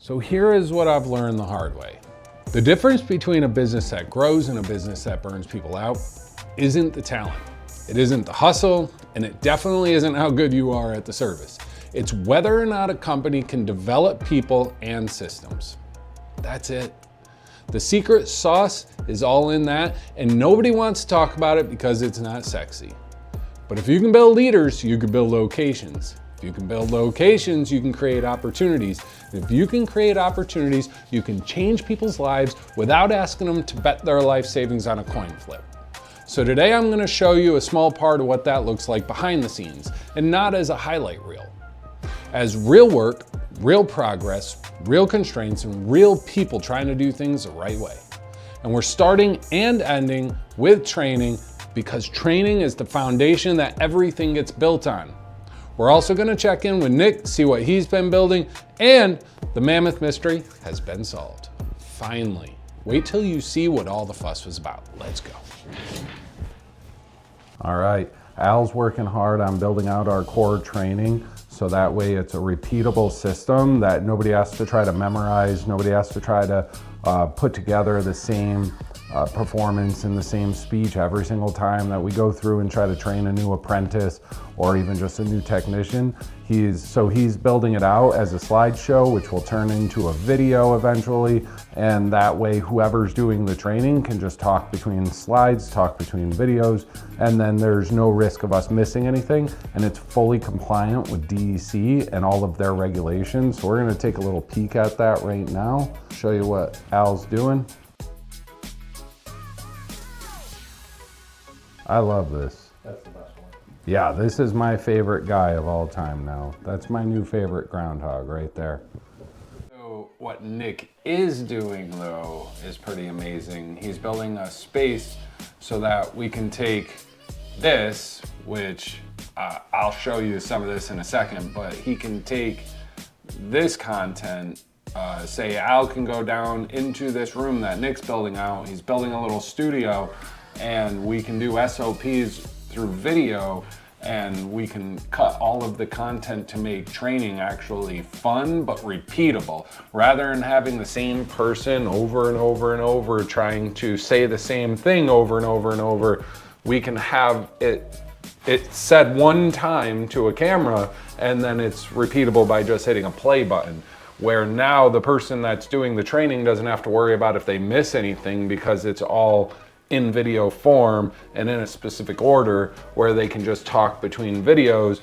So here is what I've learned the hard way. The difference between a business that grows and a business that burns people out isn't the talent. It isn't the hustle, and it definitely isn't how good you are at the service. It's whether or not a company can develop people and systems. That's it. The secret sauce is all in that, and nobody wants to talk about it because it's not sexy. But if you can build leaders, you can build locations. If you can build locations, you can create opportunities. If you can create opportunities, you can change people's lives without asking them to bet their life savings on a coin flip. So today I'm going to show you a small part of what that looks like behind the scenes, and not as a highlight reel. As real work, real progress, real constraints, and real people trying to do things the right way. And we're starting and ending with training, because training is the foundation that everything gets built on. We're also going to check in with Nick, see what he's been building, and the mammoth mystery has been solved. Finally. Wait till you see what all the fuss was about. Let's go. All right, Al's working hard on building out our core training, so that way it's a repeatable system that nobody has to try to memorize, nobody has to try to put together the same performance and the same speech every single time that we go through and try to train a new apprentice or even just a new technician. He's building it out as a slideshow, which will turn into a video eventually, and that way whoever's doing the training can just talk between slides, talk between videos, and then there's no risk of us missing anything, and it's fully compliant with DEC and all of their regulations. So we're going to take a little peek at that right now, show you what Al's doing. I love this. That's the best one. Yeah, this is my favorite guy of all time now. That's my new favorite groundhog right there. So what Nick is doing though is pretty amazing. He's building a space so that we can take this, which I'll show you some of this in a second, but he can take this content, say Al can go down into this room that Nick's building out. He's building a little studio, and we can do SOPs through video, and we can cut all of the content to make training actually fun but repeatable. Rather than having the same person over and over and over trying to say the same thing over and over and over, we can have it said one time to a camera, and then it's repeatable by just hitting a play button. Where now the person that's doing the training doesn't have to worry about if they miss anything, because it's all in video form and in a specific order, where they can just talk between videos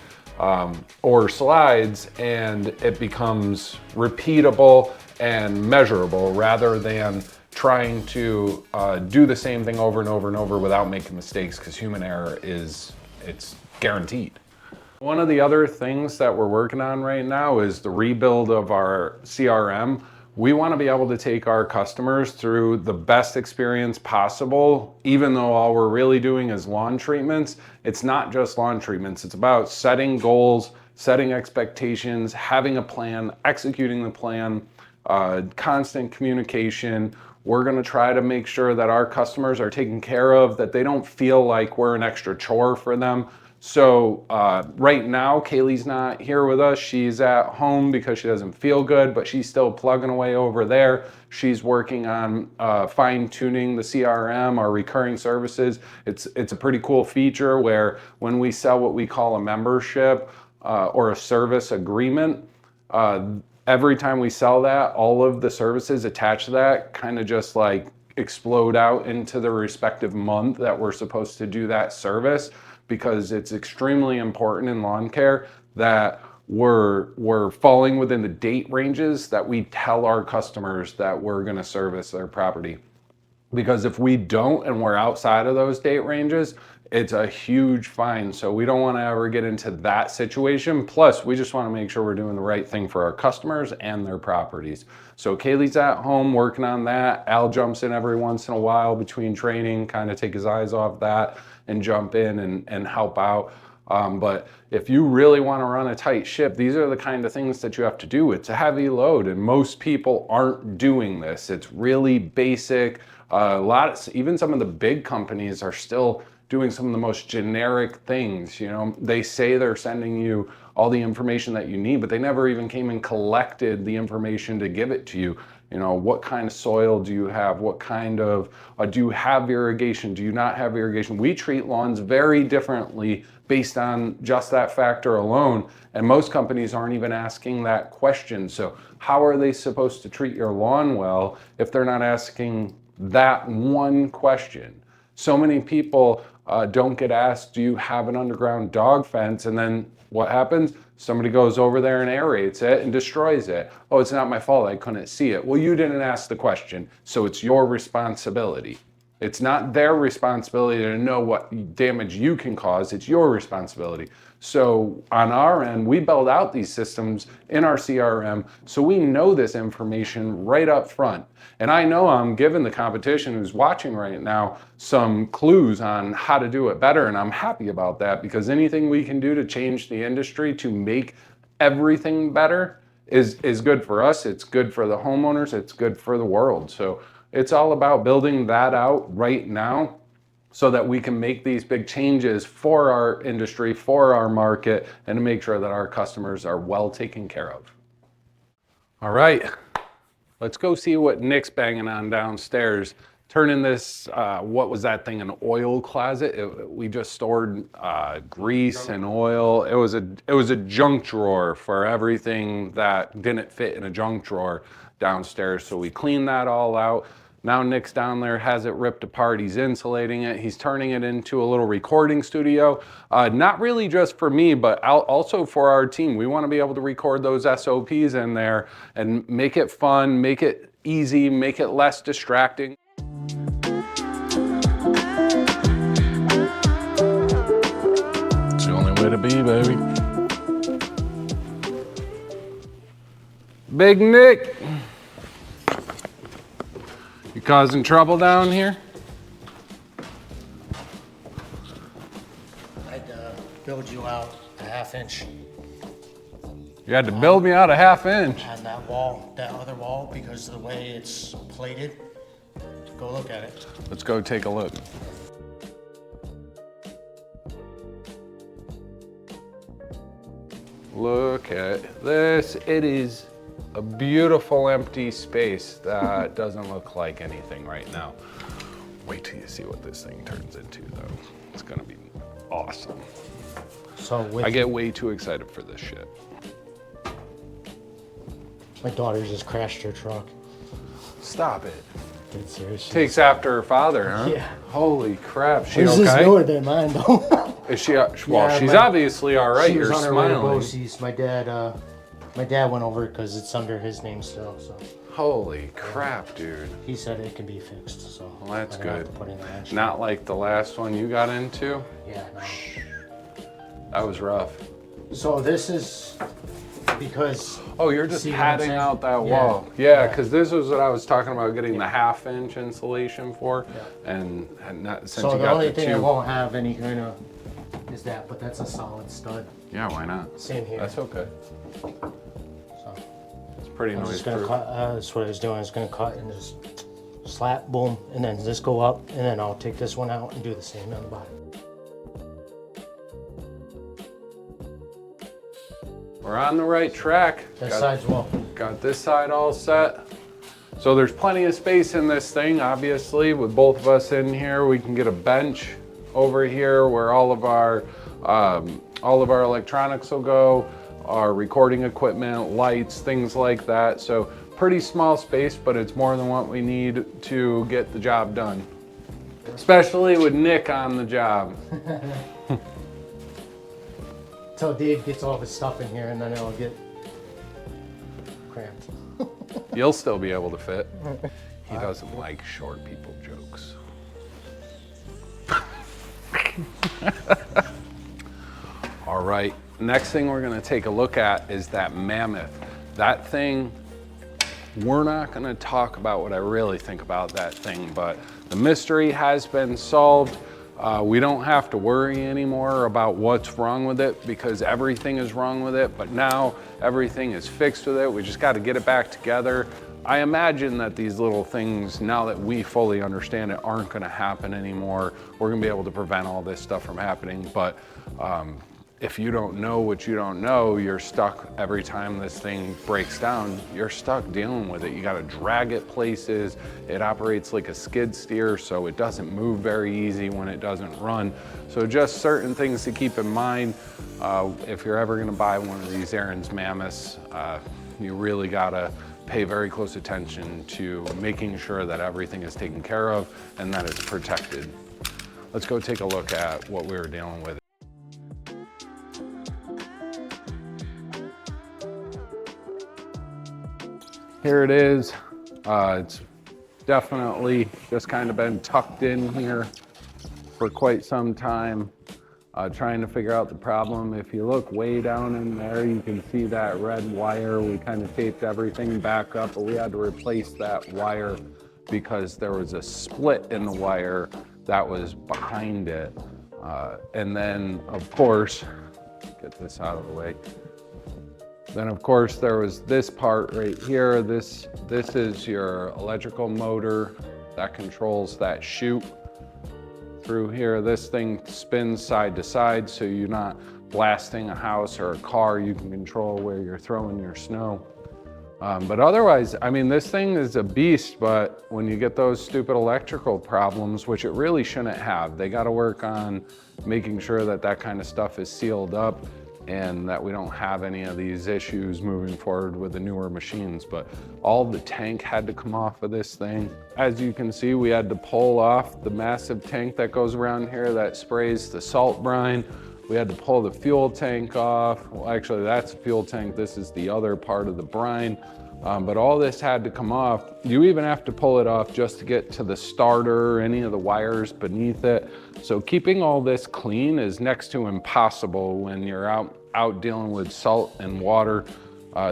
or slides, and it becomes repeatable and measurable, rather than trying to do the same thing over and over and over without making mistakes, because human error it's guaranteed. One of the other things that we're working on right now is the rebuild of our CRM. We want to be able to take our customers through the best experience possible, even though all we're really doing is lawn treatments. It's not just lawn treatments. It's about setting goals, setting expectations, having a plan, executing the plan, constant communication. We're going to try to make sure that our customers are taken care of, that they don't feel like we're an extra chore for them. So right now, Kaylee's not here with us. She's at home because she doesn't feel good, but she's still plugging away over there. She's working on fine-tuning the CRM, our recurring services. It's a pretty cool feature where when we sell what we call a membership or a service agreement, every time we sell that, all of the services attached to that kind of just like explode out into the respective month that we're supposed to do that service, because it's extremely important in lawn care that we're falling within the date ranges that we tell our customers that we're going to service their property. Because if we don't and we're outside of those date ranges, it's a huge fine. So we don't want to ever get into that situation. Plus, we just want to make sure we're doing the right thing for our customers and their properties. So Kaylee's at home working on that. Al jumps in every once in a while between training, kind of take his eyes off that and jump in and help out. But if you really want to run a tight ship, these are the kind of things that you have to do. It's a heavy load, and most people aren't doing this. It's really basic. Even some of the big companies are still doing some of the most generic things. You know, they say they're sending you all the information that you need, but they never even came and collected the information to give it to you. You know, what kind of soil do you have? What kind of, do you have irrigation? Do you not have irrigation? We treat lawns very differently based on just that factor alone. And most companies aren't even asking that question. So how are they supposed to treat your lawn well if they're not asking that one question? So many people don't get asked, do you have an underground dog fence? And then what happens? Somebody goes over there and aerates it and destroys it. Oh, it's not my fault, I couldn't see it. Well, you didn't ask the question, so it's your responsibility. It's not their responsibility to know what damage you can cause, it's your responsibility. So on our end, we build out these systems in our CRM so we know this information right up front. And I know I'm giving the competition who's watching right now some clues on how to do it better, and I'm happy about that, because anything we can do to change the industry to make everything better is good for us, it's good for the homeowners, it's good for the world. So it's all about building that out right now so that we can make these big changes for our industry, for our market, and to make sure that our customers are well taken care of. All right, let's go see what Nick's banging on downstairs. Turning this, what was that thing, an oil closet? We just stored grease and oil. It was a junk drawer for everything that didn't fit in a junk drawer downstairs. So we cleaned that all out. Now Nick's down there, has it ripped apart. He's insulating it. He's turning it into a little recording studio. Not really just for me, but also for our team. We want to be able to record those SOPs in there and make it fun, make it easy, make it less distracting. It's the only way to be, baby. Big Nick. You causing trouble down here? I had to build you out a ½ inch. You had to build me out a ½ inch. On that wall, that other wall, because of the way it's plated. Go look at it. Let's go take a look. Look at this. It is a beautiful empty space that doesn't look like anything right now. Wait till you see what this thing turns into though. It's gonna be awesome. So I get way too excited for this shit. My daughter just crashed her truck. Stop it. Dead serious. Takes after her father, huh? Yeah. Holy crap, she Hers is okay? newer than mine though. Is she, well, Yeah, she's obviously all right, She was you're on her way to smiling. BOCES. My dad went over because it's under his name still, so. Holy crap, dude. He said it can be fixed, so. Well, that's I don't have good. to put in the wrench. Not like the last one you got into? Yeah, no. That was rough. So this is because. Oh, you're just See what I'm padding saying? out that Yeah. wall. Yeah, because this was what I was talking about getting the ½ inch insulation for. Yeah. And not, since So you the got only the thing I two. won't have any kind of is that, but that's a solid stud. Yeah, why not? Same here. That's okay. So It's pretty I'm noise just gonna proof. cut. That's what I was doing. I was gonna cut and just slap, boom, and then this go up, and then I'll take this one out and do the same on the bottom. We're on the right track. That side's well. Got this side all set. So there's plenty of space in this thing, obviously. With both of us in here, we can get a bench over here where all of our electronics will go, our recording equipment, lights, things like that. So pretty small space, but it's more than what we need to get the job done. Especially with Nick on the job. Till Dave gets all of his stuff in here, and then it'll get cramped. You'll still be able to fit. He doesn't like short people jokes. All right, next thing we're gonna take a look at is that mammoth. That thing, we're not gonna talk about what I really think about that thing, but the mystery has been solved. We don't have to worry anymore about what's wrong with it because everything is wrong with it, but now everything is fixed with it. We just got to get it back together. I imagine that these little things, now that we fully understand it, aren't going to happen anymore. We're going to be able to prevent all this stuff from happening, but if you don't know what you don't know, you're stuck every time this thing breaks down, you're stuck dealing with it. You gotta drag it places. It operates like a skid steer, so it doesn't move very easy when it doesn't run. So just certain things to keep in mind. If you're ever gonna buy one of these Aaron's Mammoths, you really gotta pay very close attention to making sure that everything is taken care of and that it's protected. Let's go take a look at what we were dealing with. Here it is. It's definitely just kind of been tucked in here for quite some time, trying to figure out the problem. If you look way down in there, you can see that red wire. We kind of taped everything back up, but we had to replace that wire because there was a split in the wire that was behind it. And then, of course, get this out of the way. Then of course there was this part right here. This is your electrical motor that controls that chute through here. This thing spins side to side, so you're not blasting a house or a car. You can control where you're throwing your snow. But otherwise, I mean, this thing is a beast, but when you get those stupid electrical problems, which it really shouldn't have, they got to work on making sure that that kind of stuff is sealed up and that we don't have any of these issues moving forward with the newer machines. But all the tank had to come off of this thing. As you can see, we had to pull off the massive tank that goes around here that sprays the salt brine. We had to pull the fuel tank off. Well, actually that's the fuel tank. This is the other part of the brine. But all this had to come off. You even have to pull it off just to get to the starter or any of the wires beneath it. So keeping all this clean is next to impossible when you're out dealing with salt and water.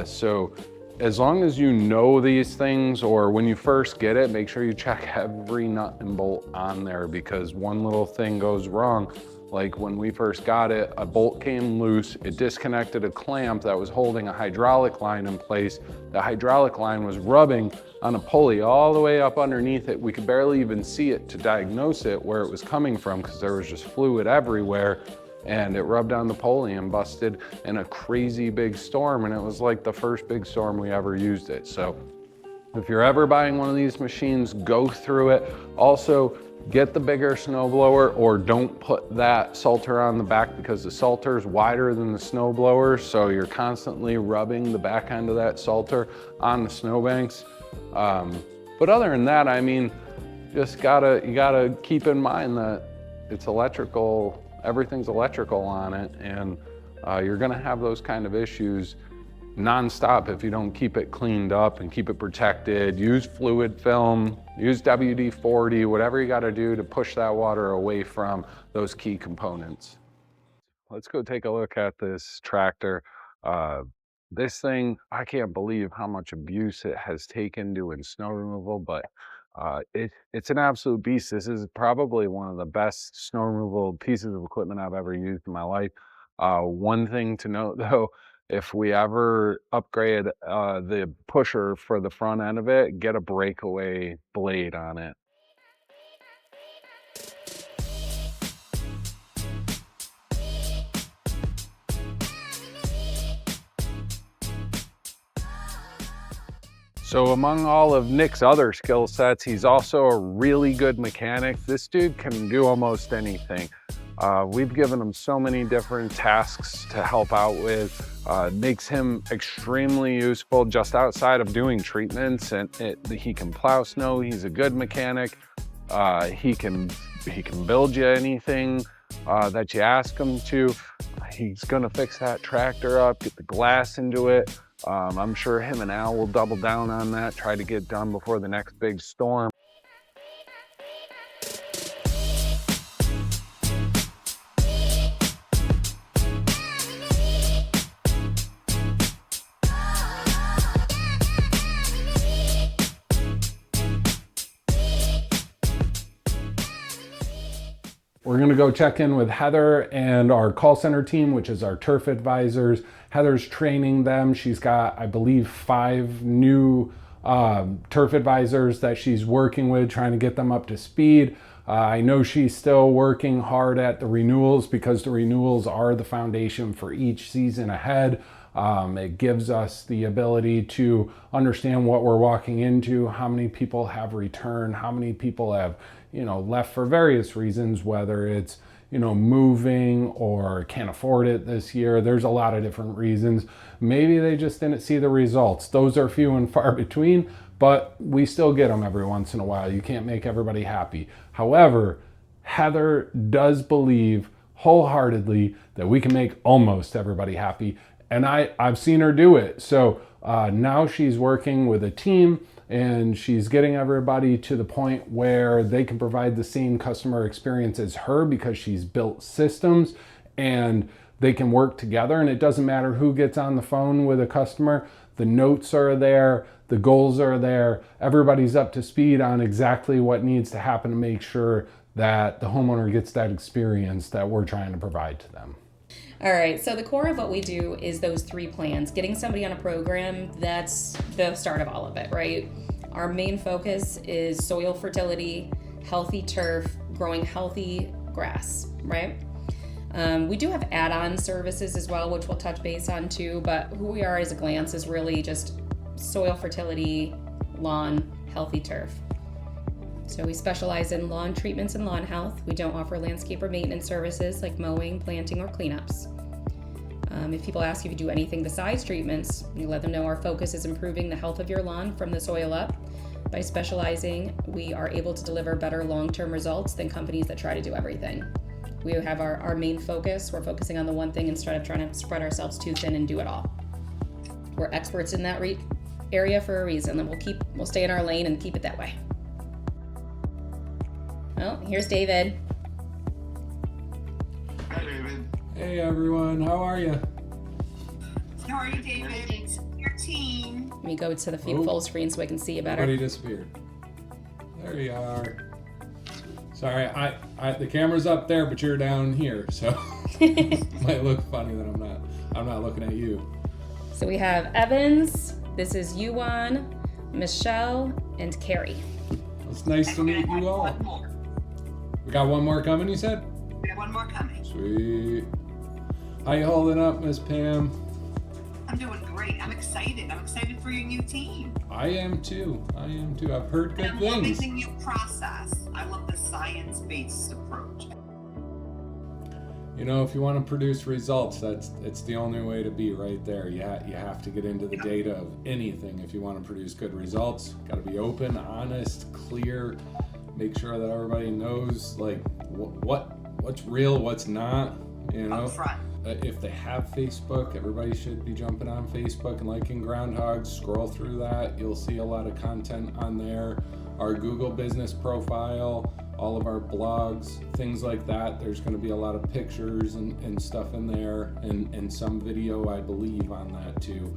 So as long as you know these things, or when you first get it, make sure you check every nut and bolt on there, because one little thing goes wrong. Like when we first got it, a bolt came loose, it disconnected a clamp that was holding a hydraulic line in place. The hydraulic line was rubbing on a pulley all the way up underneath it. We could barely even see it to diagnose it where it was coming from, because there was just fluid everywhere, and it rubbed on the pulley and busted in a crazy big storm. And it was like the first big storm we ever used it. So if you're ever buying one of these machines, go through it. Also, get the bigger snowblower, or don't put that salter on the back, because the salter is wider than the snowblower, so you're constantly rubbing the back end of that salter on the snowbanks. But other than that, I mean, you gotta keep in mind that it's electrical, everything's electrical on it, and you're gonna have those kind of issues non-stop if you don't keep it cleaned up and keep it protected. Use fluid film, use WD-40, whatever you got to do to push that water away from those key components. Let's go take a look at this tractor. This thing, I can't believe how much abuse it has taken doing snow removal, but it's an absolute beast. This is probably one of the best snow removal pieces of equipment I've ever used in my life. One thing to note though, if we ever upgrade the pusher for the front end of it, get a breakaway blade on it. So among all of Nick's other skill sets, he's also a really good mechanic. This dude can do almost anything. We've given him so many different tasks to help out with. Makes him extremely useful just outside of doing treatments, and he can plow snow. He's a good mechanic. He can build you anything that you ask him to. He's gonna fix that tractor up, get the glass into it. I'm sure him and Al will double down on that, try to get done before the next big storm. We're gonna go check in with Heather and our call center team, which is our turf advisors. Heather's training them. She's got, I believe, 5 new turf advisors that she's working with, trying to get them up to speed. I know she's still working hard at the renewals because the renewals are the foundation for each season ahead. It gives us the ability to understand what we're walking into, how many people have returned, how many people have, left for various reasons, whether it's, moving or can't afford it this year. There's a lot of different reasons. Maybe they just didn't see the results. Those are few and far between, but we still get them every once in a while. You can't make everybody happy. However, Heather does believe wholeheartedly that we can make almost everybody happy. And I've seen her do it. So now she's working with a team and she's getting everybody to the point where they can provide the same customer experience as her because she's built systems and they can work together. And it doesn't matter who gets on the phone with a customer. The notes are there, the goals are there. Everybody's up to speed on exactly what needs to happen to make sure that the homeowner gets that experience that we're trying to provide to them. All right, so the core of what we do is those 3 plans. Getting somebody on a program, that's the start of all of it, right? Our main focus is soil fertility, healthy turf, growing healthy grass, right? We do have add-on services as well, which we'll touch base on too, but who we are as a glance is really just soil fertility, lawn, healthy turf. So we specialize in lawn treatments and lawn health. We don't offer landscape or maintenance services like mowing, planting, or cleanups. If people ask if you do anything besides treatments, you let them know our focus is improving the health of your lawn from the soil up. By specializing, we are able to deliver better long-term results than companies that try to do everything. We have our main focus. We're focusing on the one thing instead of trying to spread ourselves too thin and do it all. We're experts in that area for a reason, and we'll stay in our lane and keep it that way. Well, here's David. Hi, David. Hey everyone, how are you? How are you, David? It's your team. Let me go to the full screen so I can see you better. Everybody disappeared. There you are. Sorry, I the camera's up there, but you're down here, so it might look funny that I'm not looking at you. So we have Evans, this is Yuan, Michelle, and Carrie. It's nice to meet you all. One more. We got one more coming, you said? We have one more coming. Sweet. How you holding up, Miss Pam? I'm doing great. I'm excited. I'm excited for your new team. I am too. I've heard good I'm loving things. the new process. I love the science-based approach. If you want to produce results, it's the only way to be right there. You have to get into the data of anything if you want to produce good results. Got to be open, honest, clear. Make sure that everybody knows what's real, what's not. Up front. If they have Facebook, everybody should be jumping on Facebook and liking Groundhogs. Scroll through that. You'll see a lot of content on there. Our Google business profile, all of our blogs, things like that. There's going to be a lot of pictures and stuff in there and some video, I believe, on that too.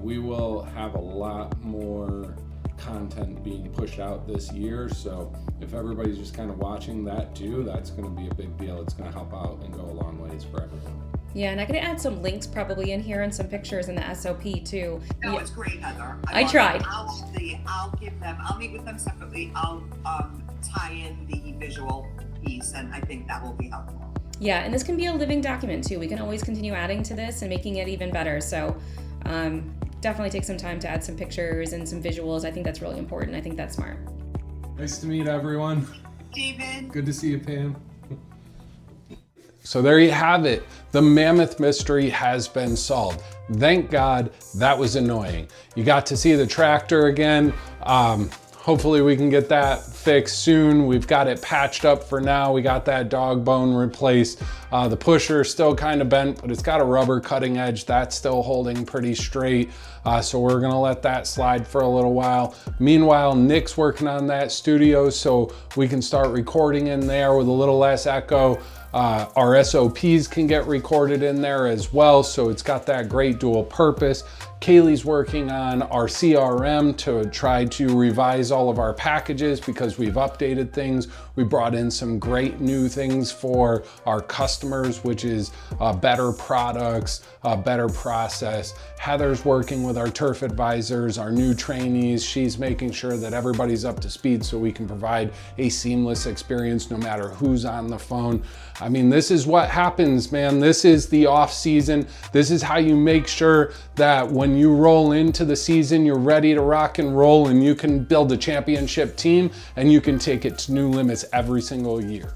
We will have a lot more content being pushed out this year, so if everybody's just kind of watching that too, that's going to be a big deal. It's going to help out and go a long ways for everyone. Yeah, and I'm going to add some links probably in here and some pictures in the SOP too. No, it's great, Heather. I tried. I'll meet with them separately. I'll tie in the visual piece, and I think that will be helpful. Yeah, and this can be a living document too. We can always continue adding to this and making it even better. So definitely take some time to add some pictures and some visuals. I think that's really important. I think that's smart. Nice to meet everyone. David. Good to see you, Pam. So there you have it. The mammoth mystery has been solved. Thank God, that was annoying. You got to see the tractor again. Hopefully we can get that fixed soon. We've got it patched up for now. We got that dog bone replaced. The pusher is still kind of bent, but it's got a rubber cutting edge. That's still holding pretty straight. So we're gonna let that slide for a little while. Meanwhile, Nick's working on that studio so we can start recording in there with a little less echo. Our SOPs can get recorded in there as well, so it's got that great dual purpose. Kaylee's working on our CRM to try to revise all of our packages because we've updated things. We brought in some great new things for our customers, which is better products, a better process. Heather's working with our turf advisors, our new trainees. She's making sure that everybody's up to speed so we can provide a seamless experience no matter who's on the phone. I mean, this is what happens, man. This is the off season. This is how you make sure that when you roll into the season, you're ready to rock and roll and you can build a championship team and you can take it to new limits every single year.